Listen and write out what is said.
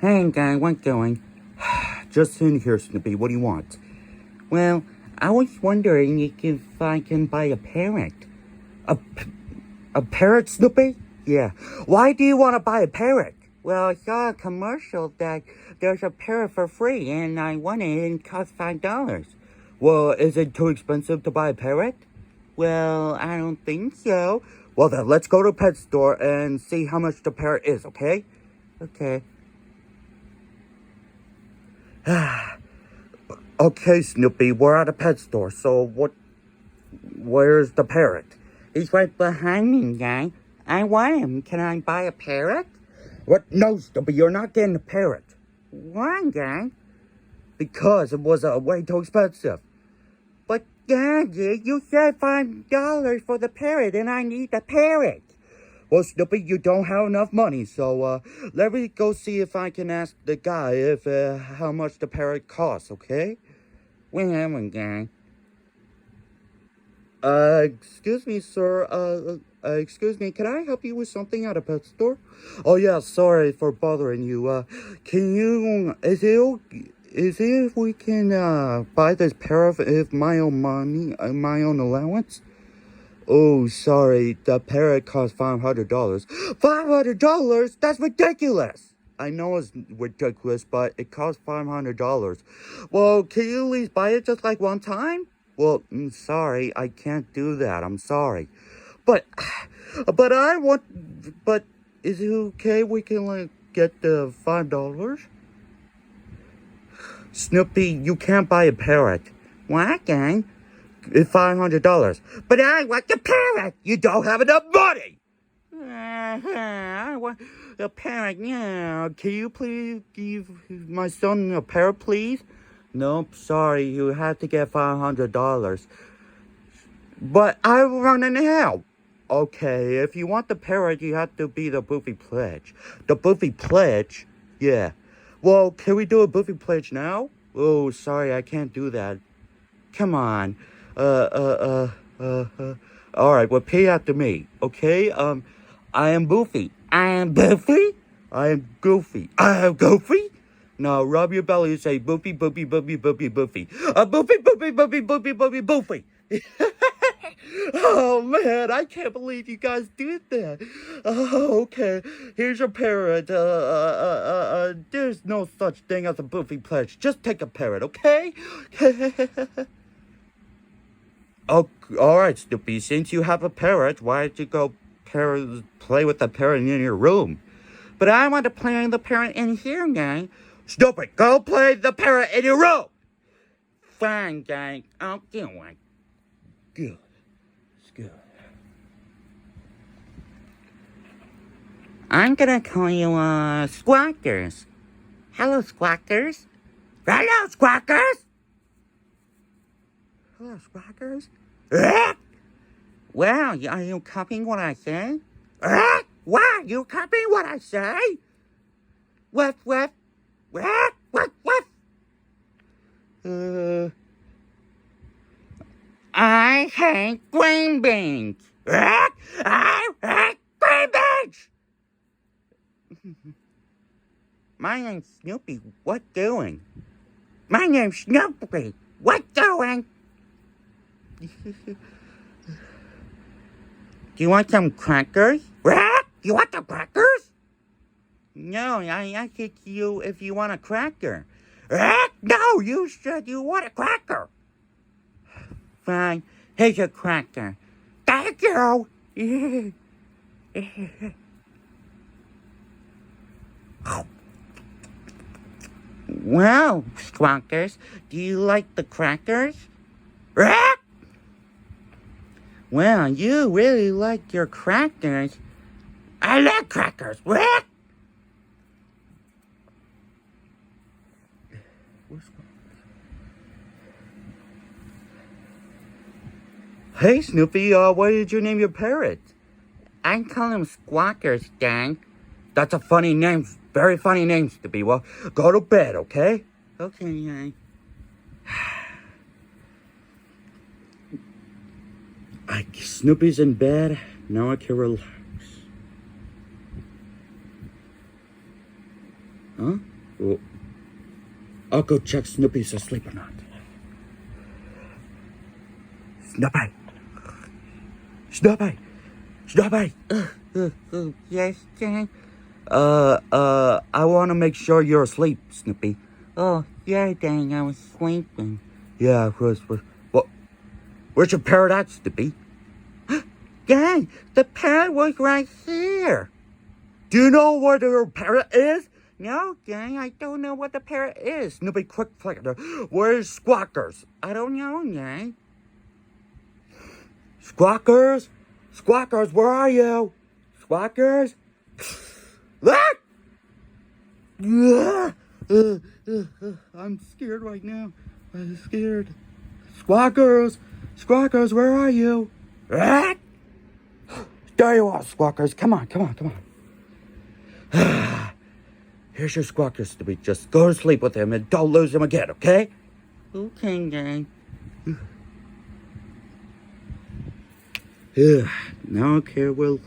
Hey guy, what's going? Just in here, Snoopy. What do you want? Well, I was wondering if I can buy a parrot. A, a parrot, Snoopy? Yeah. Why do you want to buy a parrot? Well, I saw a commercial that there's a parrot for free, and I wanted it and it cost $5. Well, is it too expensive to buy a parrot? Well, I don't think so. Well, then let's go to a pet store and see how much the parrot is, okay? Okay. Okay, Snoopy, we're at a pet store, so where's the parrot? He's right behind me, guy. I want him. Can I buy a parrot? What? No, Snoopy, you're not getting a parrot. Why, guy? Because it was way too expensive. But, Daddy, you said $5 for the parrot, and I need the parrot. Well, Snoopy, you don't have enough money, so let me go see if I can ask the guy if how much the parrot costs, okay? We haven't, guy. Excuse me, sir. Excuse me, can I help you with something at a pet store? Oh, yeah, sorry for bothering you. Is it if we can, buy this parrot with my own money, my own allowance? Oh, sorry, the parrot cost $500. $500? That's ridiculous! I know it's ridiculous, but it costs $500. Well, can you at least buy it just like one time? Well, sorry, I can't do that. I'm sorry. But is it okay we can, like, get the $5? Snoopy, you can't buy a parrot. What, gang? It's $500. But I want the parrot. You don't have enough money. I want the parrot. Yeah. Can you please give my son a parrot, please? Nope. Sorry. You have to get $500. But I run in hell. Okay. If you want the parrot, you have to be the Boofy Pledge. The Boofy Pledge? Yeah. Well, can we do a Boofy Pledge now? Oh, sorry. I can't do that. Come on. All right, well, pay after me, okay? I am Boofy. I am Boofy? I am Goofy. I am Goofy? Now, rub your belly and say, Boofy, Boofy, Boofy, Boofy, Boofy. Boofy, Boofy, Boofy, Boofy, Boofy, Boofy. Oh, man, I can't believe you guys did that. Oh, okay. Here's your parrot. There's no such thing as a Boofy Pledge. Just take a parrot, okay? Oh, all right, Snoopy. Since you have a parrot, why don't you go play with the parrot in your room? But I want to play with the parrot in here, gang. Snoopy, go play the parrot in your room. Fine, gang. I'll do it. Good. It's good. I'm gonna call you, Squawkers. Hello, Squawkers. Hello, Squawkers. Hello, Squawkers. Well, are you copying what I say? What? You copying what I say? What? I hate green beans. I hate green beans. My name's Snoopy. What doing? My name's Snoopy. What doing? Do you want some crackers? You want the crackers? No, I asked you if you want a cracker. No, you said you want a cracker. Fine, here's a cracker. Thank you. Well, Squawkers, do you like the crackers? Well, you really like your crackers. I like crackers. Hey, Snoopy, why did you name your parrot? I call him Squawkers, gang. That's a funny name. Very funny name, Snoopy. Well, go to bed, okay? Okay, gang. Snoopy's in bed. Now I can relax. Huh? Well, I'll go check Snoopy's asleep or not. Snoopy! Snoopy! Snoopy! Yes, Gang? I want to make sure you're asleep, Snoopy. Oh, yeah, dang, I was sleeping. Yeah, of course. What? Where's your parrot at, Snoopy? Gang, the parrot was right here. Do you know where the parrot is? No, gang, I don't know what the parrot is. Snoopy, quick flicker. Where's Squawkers? I don't know, gang. Squawkers? Squawkers, where are you? Squawkers? Ah! I'm scared right now. I'm scared. Squawkers! Squawkers, where are you? Ah! There you are, Squawkers. Come on. Here's your Squawkers to be. Just go to sleep with him and don't lose him again, okay? Okay, gang. Now, okay, relax.